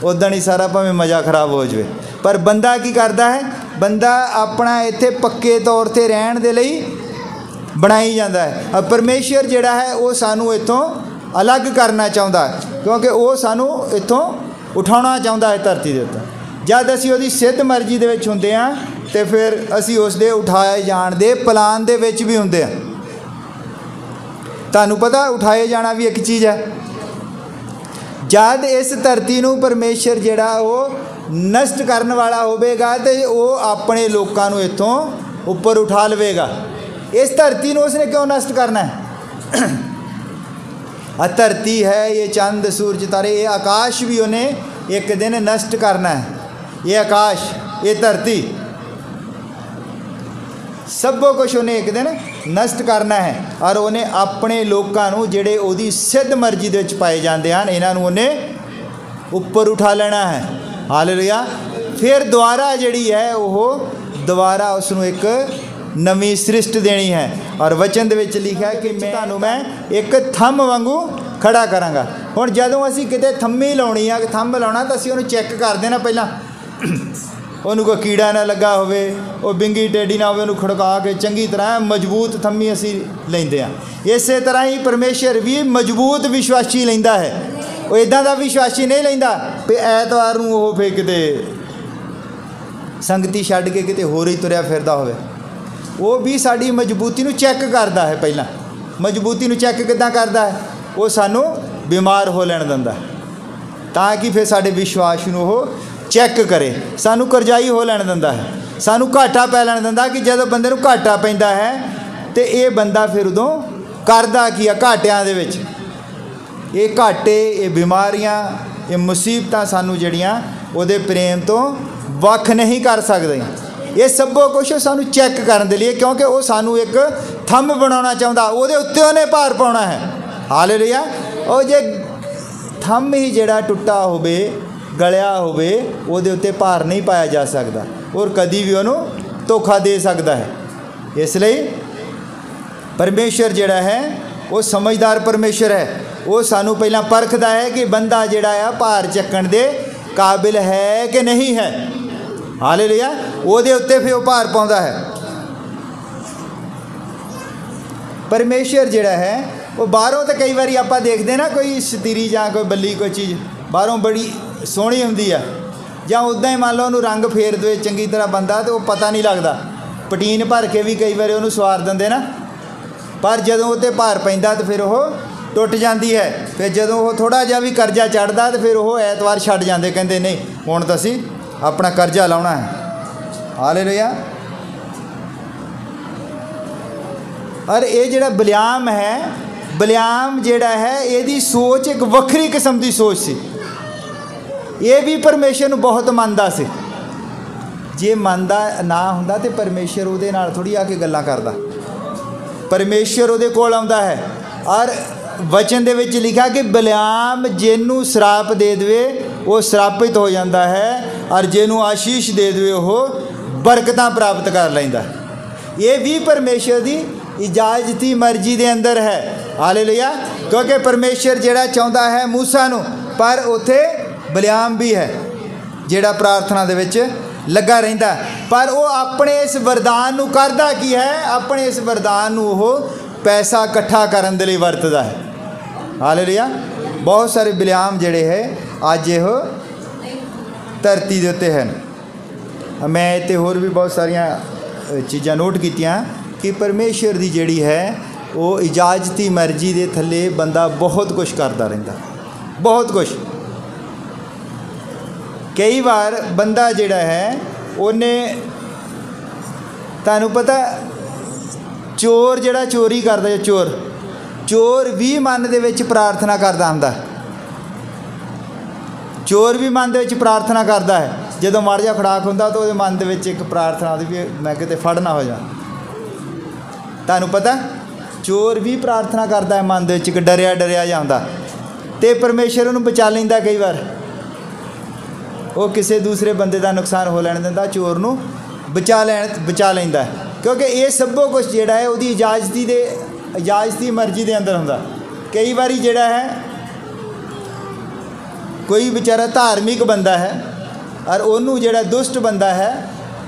उदण ही सारा भावें मज़ा खराब हो जाए। पर बंदा की करता है, बंदा अपना इत्थे पक्के तौर पर रहण दे लई बनाई जाता है। और परमेश्वर जिहड़ा है वो सानू इत्थों अलग करना चाहुंदा है, क्योंकि वो सानू इत्थों उठाउणा चाहुंदा है धरती दे उत्ते। जद असीं उहदी सिद्ध मर्जी दे विच हुंदे हां ते फिर असीं उस दे उठाए जाण दे प्लान दे विच भी हुंदे हां। तुहानूं पता उठाए जाना भी एक चीज़ है। जद इस धरती नूं परमेश्वर जिहड़ा वो नष्ट करन वाला होवेगा तो वो अपने लोकां नूं इत्थों उपर उठा लवेगा। इस धरती नूं उसने क्यों नष्ट करना है? धरती है, ये चंद सूरज तारे, ये आकाश भी उन्हें एक दिन नष्ट करना है। ये आकाश, ये धरती, सबो कुछ उन्हें एक दिन नष्ट करना है। और उन्हें अपने लोगों को जिहड़े उहदी सिद्ध मर्जी दे विच पाए जाते हैं, इन्हां नूं उन्हें उपर उठा लेना है। हालेलुया। फिर दोबारा जिहड़ी है वो दोबारा उसनूं एक नवी सृष्टि देनी है। और वचन दे विच लिखा है कि मैं एक थंब वांगू खड़ा करांगा। हुण जदों असीं किते थंबी लाउणी आ, थंब लाउणा तां असीं उहनूं चैक करदे ना पहिलां, उहनूं कोई कीड़ा ना लगा होवे, वो बिंगी टेढ़ी ना होवे, उहनूं खड़का के चंगी तरह मजबूत थंबी असीं लैंदे आ। इसे तरह ही परमेश्वर भी मजबूत विश्वासी लैंदा है। वो इदां दा विश्वासी नहीं लैंदा भी ऐतवार नूं वो फिर किते संगती छड्ड के किते होर ही तुरिया फिरदा होवे। वो भी साडी मजबूती नूं चैक करदा है। पहिलां मजबूती नूं चैक किदां करदा है? वो सानू बीमार हो लैण दिंदा ताकि फिर साडे विश्वास नूं वो चैक करे, सानू करजाई हो लैण दिंदा है, सानू घाटा पै लैण दिंदा कि जदों बंदे नूं घाटा पैंदा है तो ये बंदा फिर उदों करदा की आ घाटियां दे विच। ये घाटे, ये बीमारियां, ये मुसीबतां सानू जिहड़ियां उहदे प्रेम तो वख नहीं कर सकदे। ये सबो कुछ सानू चैक करन दे लिए, क्योंकि वो सानू एक थंब बनाउणा चाहुंदा, उहदे उत्ते उहने भार पाउणा है। हालेलुया। और जे थंब ही जिहड़ा टुੱਟਾ होवे, गलिया होवे, उहदे उत्ते भार नहीं पाया जा सकदा और कदी भी उहनूं धोखा दे सकदा है। इसलिए परमेश्वर जिहड़ा है वो समझदार परमेश्वर है। वो सानू पहला परखदा है कि बंदा जिहड़ा आ भार चक्कण दे काबिल है कि नहीं है। हालेलुया। उहदे उत्ते फिर वो भार पाउंदा है। परमेश्वर जिहड़ा है वो बाहरों तो कई बारी आपां देखदे ना, कोई सतीरी जां कोई बल्ली कोई चीज़ बाहरों बड़ी सोहनी हुंदी आ, जां उदां ही मान लो उहनूं रंग फेर दे चंगी तरह बंदा तो वो पता नहीं लगदा, पटीन भर के भी कई बारी उहनूं सवार दिंदे ना, पर जदों उत्ते भार पैंदा तो फिर वो टुੱਟ जाती है। फिर जदों वो थोड़ा जिहा भी करजा चढ़दा तो फिर वो ऐतवार छड्ड जांदे, कहंदे नहीं हुण तां असीं अपना करजा लाउणा है। हालेलुया। और ये जिहड़ा बिलाम है, बिलाम जिहड़ा है इहदी सोच एक वखरी किस्म की सोच सी। ये भी परमेश्वर नूं बहुत मनदा सी। जे मनदा ना हुंदा तो परमेश्वर उहदे नाल थोड़ी आके गल्लां करदा। परमेश्वर उहदे कोल आउंदा है और वचन दे विच लिखा कि बिलाम जिन्नू श्राप दे देवे वो श्रापित हो जाता है और जिन्नू आशीष दे देवे वो बरकतां प्राप्त कर लैंदा। ये भी परमेश्वर की इजाजती मर्जी दे अंदर है। हालेलुया। क्योंकि परमेश्वर जिहड़ा चाहुंदा है मूसा नूं, पर उत्थे बिलाम भी है जिहड़ा प्रार्थना दे विच लगा रहिंदा, पर वो अपने इस वरदान नूं करदा की है, अपने इस वरदान नूं वो पैसा इकट्ठा करन दे लई वरतदा है। हालेलुया। बहुत सारे बिलाम जिहड़े है अज इह धरती दे उत्ते हैं। मैं इत्ते होर भी बहुत सारियां चीज़ां नोट कीतियां कि परमेश्वर दी जिहड़ी है वो इजाजती मर्जी दे थल्ले बंदा बहुत कुछ करता रहिंदा, बहुत कुछ। कई बार बंदा जिहड़ा है उन्हें ਤੁਹਾਨੂੰ ਪਤਾ चोर जिहड़ा चोरी करदा है, चोर भी मन दे विच प्रार्थना करदा हुंदा। चोर भी मन दे विच प्रार्थना करदा है। जदों माड़ा जिहा खड़ाक हुंदा तो उहदे मन दे विच एक प्रार्थना आउंदी भी मैं किते फड़ ना हो जा। तुहानूं पता चोर भी प्रार्थना करदा है, मन दे विच डरिया जिहा हुंदा ते परमेश्वर उहनूं बचा लैंदा। कई बार वो किसी दूसरे बंदे का नुकसान हो लैण दिंदा, चोर नूं बचा लैंदा, क्योंकि ये सबो कुछ जिहड़ा है उहदी इजाजती मर्जी के अंदर हुंदा। कई बारी जिहड़ा है कोई बेचारा धार्मिक बंदा है और उन्होंने जिहड़ा दुष्ट बंदा है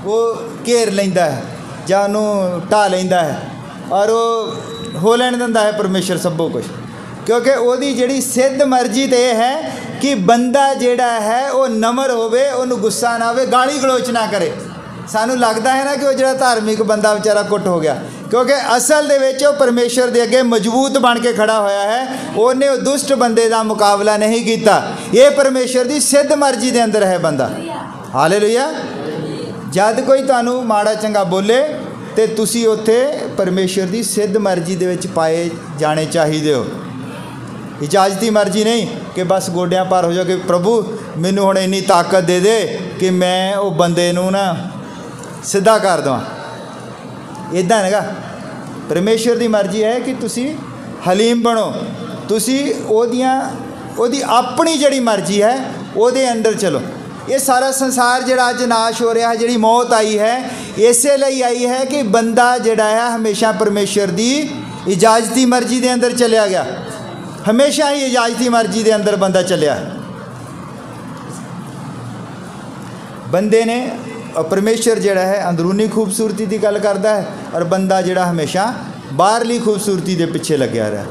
वो घेर लैंदा है जां उहनूं ढा लैंदा है और वो हो लैण दिंदा है परमेश्वर सबो कुछ, क्योंकि उहदी जिहड़ी सिद्ध मर्जी तो यह है कि बंदा जिहड़ा है वो नम्र होवे, उहनूं गुस्सा ना आवे, गाली गलोच ना करे। सानू लगता है ना कि वो जो धार्मिक बंदा बेचारा कुट हो गया, क्योंकि असल दे विच वो परमेश्वर दे अगे मजबूत बन के खड़ा होया है। उन्हें उस दुष्ट बंदे का मुकाबला नहीं किया। ये परमेश्वर की सिद्ध मर्जी के अंदर है बंदा। हालेलुया। जद कोई तुहानू माड़ा चंगा बोले तो तुसी उत्थे परमेश्वर की सिद्ध मर्जी दे विच पाए जाने चाहिए हो। इजाजती मर्जी नहीं कि बस गोडियां पार हो जाओ कि प्रभु मैनू हुण इन्नी ताकत दे दे कि मैं वो बंदे नूं ना सीधा कर देवां। इदां हैगा। परमेश्वर की मर्जी है कि तुसी हलीम बनो, तुसी ओदी अपनी जिहड़ी मर्जी है उहदे अंदर चलो। ये सारा संसार जिहड़ा अज नाश हो रहा है, जिहड़ी मौत आई है, इसे लई आई है कि बंदा जिहड़ा है हमेशा परमेश्वर की इजाजती मर्जी के अंदर चलिया गया। हमेशा ही इजाजती मर्जी के अंदर बंदा चलिया। बंदे ने परमेश्वर जिहड़ा है अंदरूनी खूबसूरती की गल करता है और बंदा जिहड़ा हमेशा बाहरली खूबसूरती के पिछे लग्या रहा।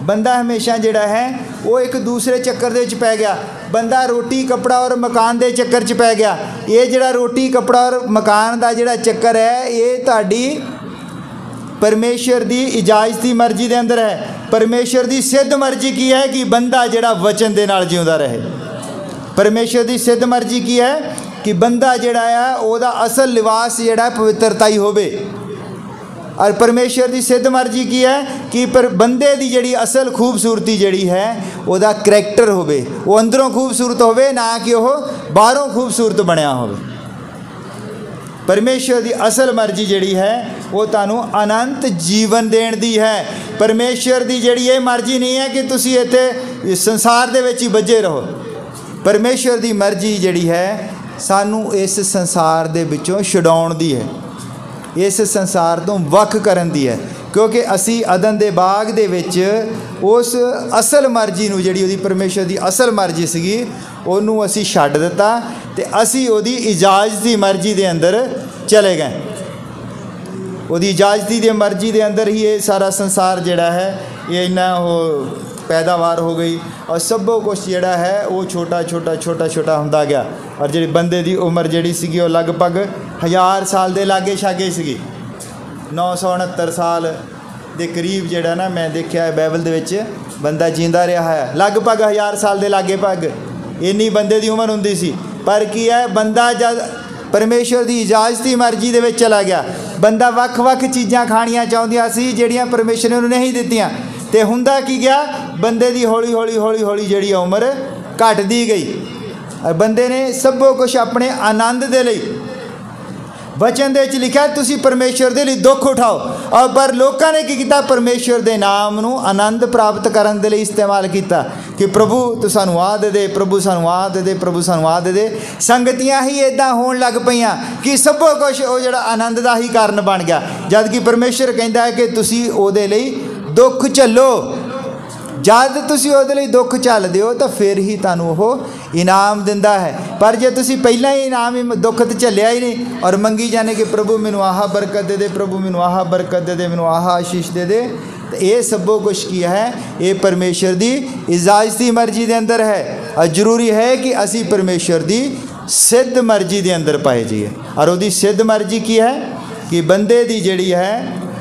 बंदा हमेशा जिहड़ा है वो एक दूसरे चक्कर दे विच पै गया। बंदा रोटी कपड़ा और मकान के चक्कर च पै गया। ये जिहड़ा रोटी कपड़ा और मकान का जिहड़ा चक्कर है ये तुहाडी परमेश्वर की इजाजती मर्जी के अंदर है। परमेश्वर की सिद्ध मर्जी की है कि बंदा जिहड़ा वचन दे नाल जिउंदा रहे। परमेश्वर की सिद्ध मर्जी की है कि बंदा जिहड़ा है ओहदा असल लिबास जिहड़ा पवित्रता ही होवे। और परमेश्वर की सिद्ध मर्जी की है कि पर बंदे की जिहड़ी असल खूबसूरती जिहड़ी है ओहदा करैक्टर होवे, वो अंदरों खूबसूरत होवे, ना कि वह बाहरों खूबसूरत बनया होवे। परमेश्वर की असल मर्जी जिहड़ी है वो तुहानूं अनंत जीवन देण दी है। परमेश्वर की जिहड़ी ये मर्जी नहीं है कि तुसीं इत्थे संसार दे विच ही बझे रहो। परमेश्वर की मर्जी जिहड़ी है सानू इस संसार दे विचों छुड़ाउण दी है, इस संसार तो वख करन दी है, क्योंकि असी अदन दे बाग दे विच उस असल मर्जी नूं जिहड़ी उहदी परमेश्वर की असल मर्जी सीगी उहनूं असी छड्ड दित्ता ते असी उहदी इजाजती मर्जी दे अंदर चले गए। उहदी इजाजती दी मर्जी दे अंदर ही ये सारा संसार जिहड़ा है ये इन्ना हो पैदावार हो गई और सबो कुछ जिहड़ा है वो छोटा छोटा हुंदा गया। और जिहड़ी बंदे की उम्र जिहड़ी सीगी वो लगभग 1000 साल के लागे छागे सीगी। 969 साल के करीब जिहड़ा ना मैं देखा बाइबल दे विच बंदा जींदा रहा है। लगभग 1000 साल के लागे भाग इन्नी बंदे की उम्र हुंदी सी। पर की है बंदा जब परमेश्वर की इजाजती मर्जी दे विच चला गया, बंदा वख-वख चीज़ां खाणियां चाहुंदियां सी जिहड़ियां परमेश्वर ने उहनूं नहीं दित्तियां ते हुंदा की गया बंदे की हौली हौली जिहड़ी उम्र घटदी गई। और बंदे ने सबो कुछ अपने आनंद दे लई वचन दे विच लिखा तुसीं परमेश्वर दे लई दुख उठाओ। और पर लोगों ने की कीता परमेश्वर दे नाम नूं आनंद प्राप्त करन दे लई इस्तेमाल किया कि प्रभु तू सानूं आ दे दे, प्रभु सानूं आ दे दे, प्रभु सानूं आ दे दे। संगतियां ही इदां होण लग पईयां कि सबो कुछ वो जिहड़ा आनंद दा ही कारण बन गया, जद कि परमेश्वर कहंदा है कि तुसीं ओहदे लई दुख झल्लो। जद तुसीं ओहदे लई दुख झल्लदे हो तो फिर ही तुहानूं ओह इनाम दिंदा है। पर जे तुसीं पहलां ही इनाम ही दुख तो झल्लिया ही नहीं और मंगी जाने कि प्रभु मैनूं आह बरकत दे दे, प्रभु मैनूं आह बरकत दे दे, मैनूं आह आशीष दे दे, तो ये सबो कुछ किया है ये परमेश्वर की इजाजती मर्जी के अंदर है। और जरूरी है कि असी परमेश्वर की सिद्ध मर्जी के अंदर पाए जाइए। और उसकी सिद्ध मर्जी की है कि बंदे की जिहड़ी है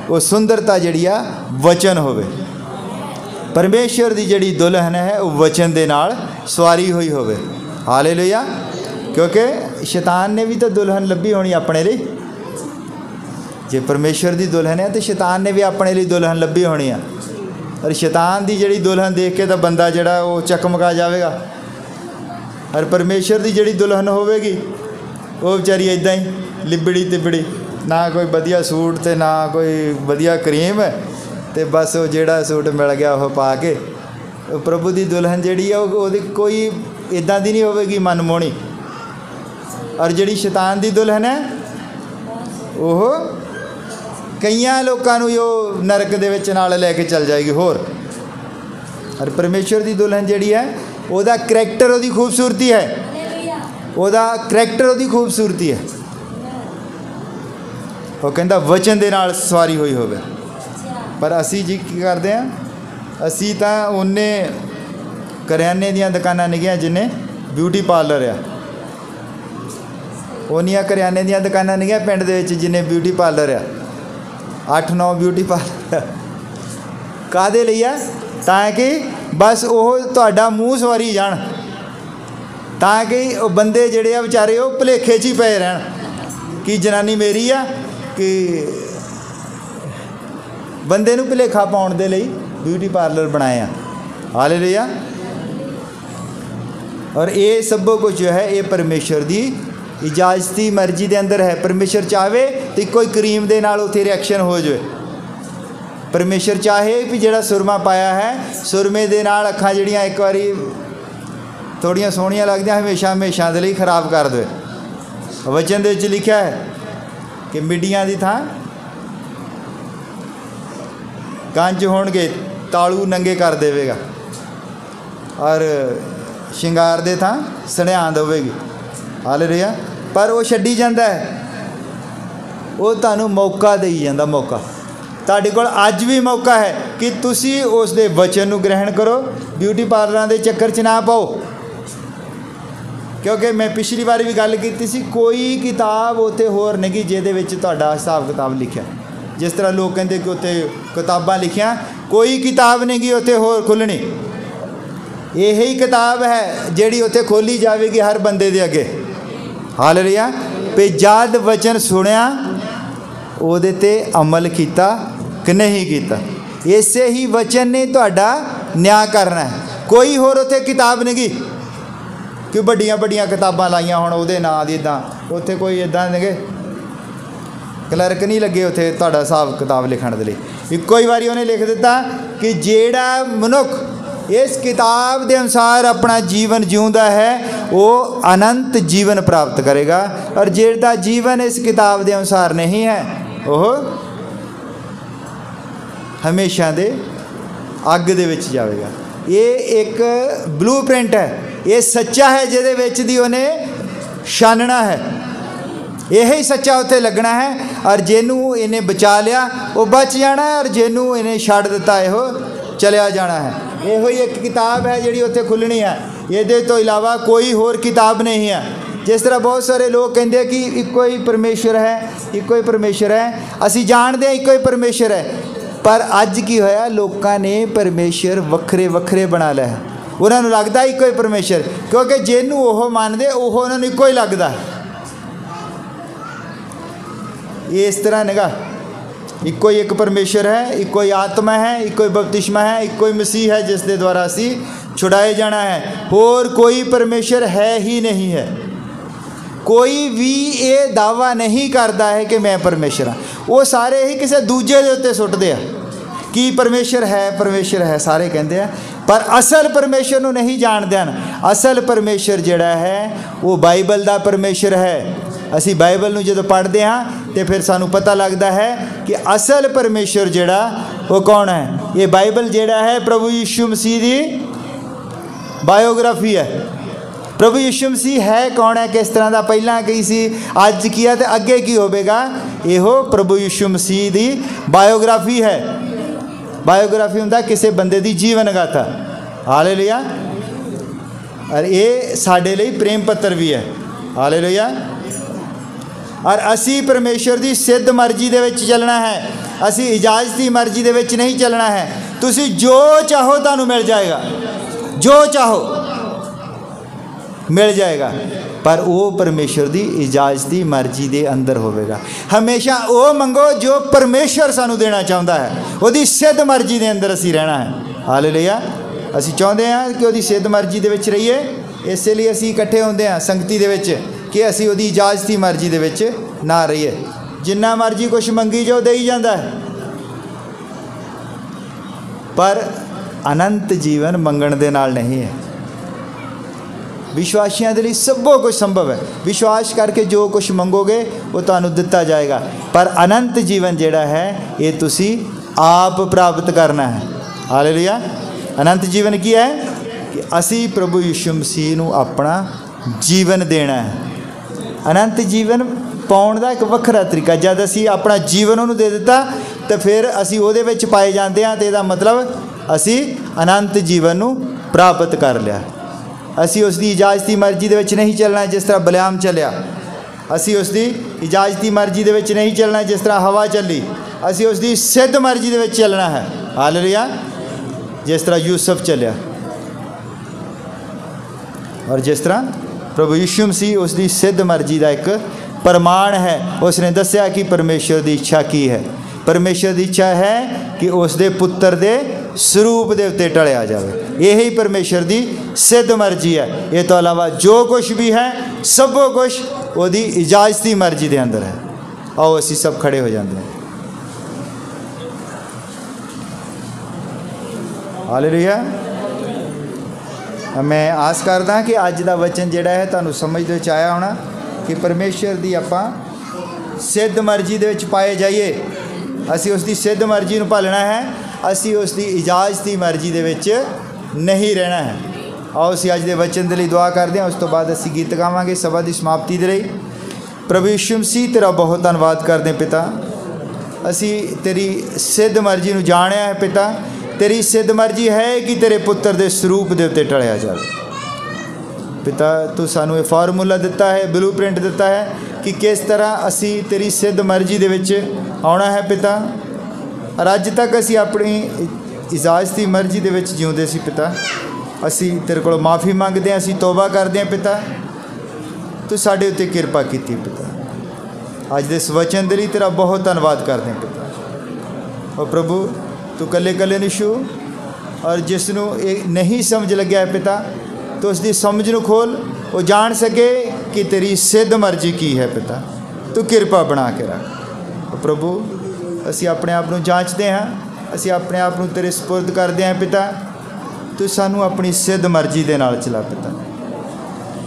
वो सुंदरता जिहड़ी आ वचन होवे। परमेश्वर की जिहड़ी दुल्हन है वो वचन दे नाल सवारी हुई होवे। हालेलुया। क्योंकि शैतान ने भी तो दुल्हन लभी होनी अपने लिए, जे परमेश्वर की दुल्हन है तो शैतान ने भी अपने लिए दुल्हन लभी होनी है। और शैतान की जिहड़ी दुल्हन देख के तो बंदा जिहड़ा वो चकमका जाएगा। और परमेश्वर की जिहड़ी दुल्हन होवेगी वो बेचारी इदां ही लिबड़ी तिबड़ी, ना कोई वधिया सूट तो ना कोई वधिया क्रीम, तो बस वो जिहड़ा सूट मिल गया वो पा के। प्रभु की दुल्हन जिहड़ी है वो कोई इदां दी नहीं होवेगी मनमोहनी। और जिहड़ी शैतान की दुल्हन है वो कई लोगों को जो नरक दे विच नाल लैके चल जाएगी होर। और परमेश्वर की दुल्हन जिहड़ी है वह करैक्टर वो खूबसूरती है, वह करैक्टर वो खूबसूरती है। वो कहता वचन दे नाल सवारी हुई होवे। पर असी जी की करते हैं, असी तो उन्हें करियाने दियां दुकानां निगियां जिन्हें ब्यूटी पार्लर आ, उन्नियां करियाने दियां दुकानां निगियां पिंड दे विच जिन्हें ब्यूटी पार्लर आ। 8-9 ब्यूटी पार्लर काहदे लई आ? ताकि बस वो तुहाडा मूँह सवारी जान, ताकि बंदे जिहड़े आ बेचारे वो भुलेखे च ही पे रहन कि जनानी मेरी आ, कि बंदे नूं भुलेखा पाउण दे लई ब्यूटी पार्लर बनाए। हालेलुया। और ये सब कुछ जो है ये परमेश्वर की इजाजती मर्जी के अंदर है। परमेश्वर चाहे तो कोई क्रीम के नाल उत्थे रिएक्शन हो जाए। परमेश्वर चाहे भी जिहड़ा सुरमा पाया है, सुरमे दे नाल अखां जिहड़ियां एक बारी थोड़ियां सोहणियां लगदियां हमेशा हमेशा दे लई खराब कर दे। वचन दे विच लिखिया है कि मिड्डियां दी थां कंज होणगे, तालू नंगे कर देवेगा, और शिंगार दे थां सड़ियांद होवेगी। हालेलुया। पर वो छड्डी जांदा है, वो तुहानूं मौका देई जांदा। मौका तुहाडे कोल अज भी मौका है कि तुसी उस दे वचन नूं ग्रहण करो, ब्यूटी पार्लरां दे चक्कर च ना पाओ। क्योंकि मैं पिछली बार भी गल कीती सी, कोई किताब उत्थे होर नहीं जिहदे विच तुहाडा हिसाब किताब लिखिया। जिस तरह लोग कहते कि उत्थे किताबां लिखियां, कोई किताब नहीं गी उत्थे होर खुलनी। यही किताब है जिहड़ी उत्थे खोली जाएगी हर बंदे दे अगे। हालेलुया। पे जद वचन सुनिया उहदे ते अमल किया कि नहीं किया, इसे ही वचन ने तुहाडा न्याय करना है। कोई होर उत्थे किताब नहीं गी कि बड़ियां बड़ियां किताबां लाइयां हुण उहदे नां दी इदां, उत्थे कोई इदां नहीं क्लर्क नहीं लगे उत्थे तुहाडा हिसाब किताब लिखण दे लई। इक्को ही वारी उन्हें लिख दिता कि जेड़ा मनुख इस किताब के अनुसार अपना जीवन जीउंदा है वो अनंत जीवन प्राप्त करेगा, और जेड़ा जीवन इस किताब के अनुसार नहीं है वह हमेशा दे अग दे विच जाएगा। ये एक ब्लू प्रिंट है, ये सच्चा है जिहदे विच दी उन्हें छानना है। यही सच्चा उत्थे लगना है, और जिन्हों इन्हें बचा लिया वो बच जाना है, और जिन्हों इन्हें छड्ड दिता यो चलिया जाना है। यो ही एक किताब है जिहड़ी उत्थे खुलनी है, ये तो इलावा कोई होर किताब नहीं है। जिस तरह बहुत सारे लोग कहते हैं कि इक्को ही परमेश्वर है, इक्को ही परमेश्वर है। असी जानते हैं इक्को ही परमेश्वर है, पर अज की होया लोगों ने परमेश्वर वखरे वखरे बना लिया है। उन्होंने लगता इक्को ही परमेश्वर, क्योंकि जिन्हों वो मानते वो उन्होंने इक्को ही लगता है। ये इस तरह नगा, इक्को ही एक परमेश्वर है, इक्को ही आत्मा है, इक्को ही बपतिस्मा है, इक्को ही मसीह है जिस दे द्वारा असी छुड़ाए जाना है। और कोई परमेश्वर है ही नहीं है। कोई भी ये दावा नहीं करता है कि मैं परमेश्वर हाँ। वो सारे ही किसी दूजे के उत्ते सुटते हैं कि परमेश्वर है सारे कहते हैं, पर असल परमेश्वर को नहीं जानते हैं। असल परमेश्वर जिहड़ा है वो बाइबल का परमेश्वर है। असी बाइबल नूं जदों पढ़ते हाँ तो फिर सानू पता लगता है कि असल परमेश्वर जिहड़ा वो कौन है। ये बाइबल जिहड़ा है प्रभु यीशु मसीह की बायोग्राफी है। प्रभु यीशु मसीह है कौन है, किस तरह का, पहला की सी, अज की है तो अगे की होगा। यो प्रभु यीशु मसीह की बायोग्राफी है। बायोग्राफी होंदा किसी बंदे की जीवन गाथा। हालेलुया। और ये साडे लई प्रेम पत्र भी है। हालेलुया। और असी परमेश्वर की सिद्ध मर्जी दे विच चलना है, असी इजाजती मर्जी दे विच नहीं चलना है। तुसी जो चाहो तुहानू मिल जाएगा, जो चाहो मिल जाएगा। पर वो परमेश्वर की इजाज़त की मर्जी के अंदर होगा। हमेशा वो मंगो जो परमेश्वर सानू देना चाहता है, वो सिद्ध मर्जी के अंदर असी रहना है। हालेलुया। असी चाहते हैं कि वो सिद्ध मर्जी के विच रहीए, इसलिए असी इकट्ठे होंदे हैं संगति दे विच कि असी वो इजाज़त की मर्जी के विच ना रहीए। जिन्ना मर्जी कुछ मंगी जाओ दे ही जाता है, पर अनंत जीवन मंगण दे नाल नहीं है। विश्वासियों के लिए सबो कुछ संभव है। विश्वास करके जो कुछ मंगोगे वो तुहानू दिता जाएगा, पर अनंत जीवन जिहड़ा है ये तुसी आप प्राप्त करना है। हालेलुया। अनंत जीवन की है कि असी प्रभु यीशु मसीह नू अपना जीवन देना है। अनंत जीवन पाउण दा एक वखरा तरीका, जब असी अपना जीवन उन्होंने दे दिता तो फिर असी उहदे विच पाए जाते हैं, तो इसदा मतलब असी अनंत जीवन नू प्राप्त कर लिया। असी उसकी इजाज़त की मर्जी दे विच नहीं चलना जिस तरह बलियाम चलिया, असी उसकी इजाज़त की मर्जी दे विच नहीं चलना जिस तरह हवा चली, असी उसकी सिद्ध मर्जी दे विच चलना है। हालेलुया। जिस तरह यूसुफ चलिया और जिस तरह प्रभु यीशु मसीह उसकी सिद्ध मर्जी का एक प्रमाण है। उसने दस्या कि परमेश्वर की इच्छा की है। परमेश्वर की इच्छा है कि उसके पुत्र के स्वरूप के उत्ते टलिया जाए। यही परमेश्वर की सिद्ध मर्जी है। ये तो अलावा जो कुछ भी है सब कुछ वो इजाज़त की मर्जी के अंदर है। आओ असी सब खड़े हो जाते हैं। हालेलुया। मैं आस करदा कि अज का वचन जिहड़ा है तुहानू समझ दे विच आया होना कि परमेश्वर की आपां सिद्ध मर्जी दे विच पाए जाइए। असी उसकी सिद्ध मर्जी नू पालना है, असी उसकी इजाज़त की मर्जी दे विच नहीं रहना है। आओ असी अज दे वचन दे लई दुआ करते हैं, उस तो बाद असी गीत गावांगे सभा की समाप्ति दे लई। प्रभु यीशु मसीह तेरा बहुत धन्नवाद करते हैं पिता, असी तेरी सिद्ध मर्जी नू जाणिया है पिता। तेरी सिद्ध मर्जी है कि तेरे पुत्र के स्वरूप के उत्ते टलिया जाए पिता। तू सानू ये फार्मूला दिता है, ब्लू प्रिंट दिता है कि किस तरह असी तेरी सिद्ध मर्जी दे विच आउणा है पिता। और अज तक असी अपनी इजाज़त की मर्जी दे विच जिउंदे सी पिता। असी तेरे कोलों माफ़ी मंगते हैं, असी तौबा करते हैं पिता। तू साडे उत्ते किरपा कीती पिता। अज दे इस वचन दे लई तेरा बहुत धन्नवाद करते हैं पिता। और प्रभु तू कल्ले कल्ले निशू और जिसनों ये नहीं समझ लग्या है पिता, तो उसकी समझ नू खोल, वो जान सके कि तेरी सिद्ध मर्जी की है पिता। तू किरपा बना के रख। और प्रभु असी अपने आप नू जांचते हैं, असी अपने आप नू तेरे सपुर्द करते हैं पिता। तू सानू अपनी सिद्ध मर्जी दे नाल चला पिता।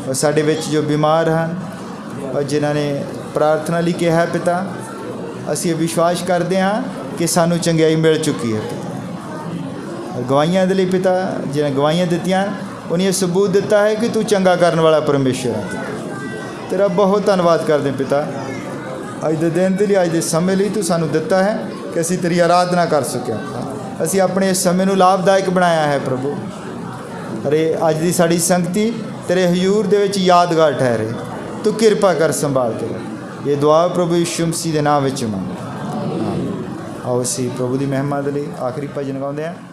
और साडे विच जो बीमार हैं और जिन्हां ने प्रार्थना लई कहा है पिता, असी विश्वास करते हैं कि सानू चंगियाई मिल चुकी है पिता। और गवाइयां दे लई पिता जिन्हें गवाइयां दित्तियां उन्हें सबूत दिता है कि तू चंगा करने वाला परमेश्वर है। तेरा बहुत धन्नवाद करते पिता। अज दे दिन के लिए, अज दे समय लिए तू सानू दिता है कि असी तेरी आराधना कर सकें। असी अपने इस समय नू लाभदायक बनाया है प्रभु। अरे अज की साड़ी संगति तेरे हजूर दे विच यादगार ठहरे। तू किरपा कर संभाल के। ये दुआ प्रभु यीशु मसीह के नाम विच मंग। आओ असी प्रभु की महिमा दे लई आखिरी भजन गाउंदे हैं।